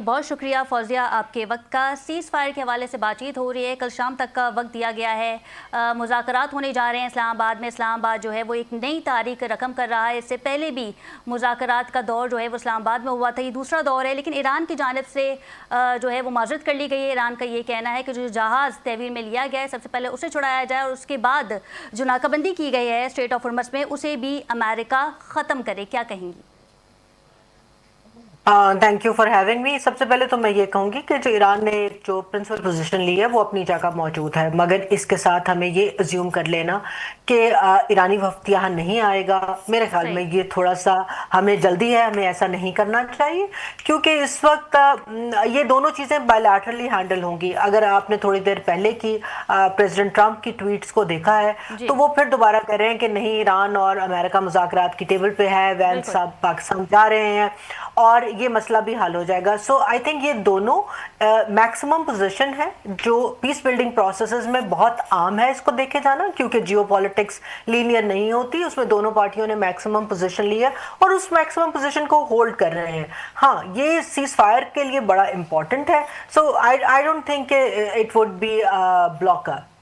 بہت شکریہ فوزیہ آپ کے وقت کا. سیز فائر کے حوالے سے بات چیت ہو رہی ہے, کل شام تک کا وقت دیا گیا ہے. مذاکرات ہونے جا رہے ہیں اسلام آباد میں. اسلام آباد جو ہے وہ ایک نئی تاریخ رقم کر رہا ہے. اس سے پہلے بھی مذاکرات کا دور جو ہے وہ اسلام آباد میں ہوا تھا, یہ دوسرا دور ہے. لیکن ایران کی جانب سے جو ہے وہ معذرت کر لی گئی ہے. ایران کا یہ کہنا ہے کہ جو جہاز تحویل میں لیا گیا ہے سب سے پہلے اسے چھڑایا جائے, اور اس کے بعد جو ناکہ بندی کی گئی ہے اسٹریٹ آف ہارمز میں اسے بھی امریکہ ختم کرے. کیا کہیں گی؟ Thank you for having me. سب سے پہلے تو میں یہ کہوں گی کہ جو ایران نے جو پرنسپل پوزیشن لی ہے وہ اپنی جگہ موجود ہے, مگر اس کے ساتھ ہمیں یہ ازیوم کر لینا کہ ایرانی وفد یہاں نہیں آئے گا, میرے خیال میں یہ تھوڑا سا ہمیں جلدی ہے, ہمیں ایسا نہیں کرنا چاہیے, کیونکہ اس وقت یہ دونوں چیزیں بائیلیٹرلی ہینڈل ہوں گی. اگر آپ نے تھوڑی دیر پہلے کی پریزیڈنٹ ٹرمپ کی ٹویٹس کو دیکھا ہے تو وہ پھر دوبارہ کہہ رہے ہیں کہ نہیں ایران اور امریکہ مذاکرات کی ٹیبل پہ ہے, وینس صاحب پاکستان جا رہے ہیں اور یہ مسئلہ بھی حل ہو جائے گا. سو آئی تھنک یہ دونوں میکسیمم پوزیشن ہے جو پیس بلڈنگ پروسیسز میں بہت عام ہے اس کو دیکھے جانا, کیونکہ جیو پالیٹکس لینئر نہیں ہوتی, اس میں دونوں پارٹیوں نے میکسیمم پوزیشن لی ہے اور اس میکسیمم پوزیشن کو ہولڈ کر رہے ہیں. ہاں یہ سیز فائر کے لیے بڑا امپورٹنٹ ہے, so I don't think it would be blocker.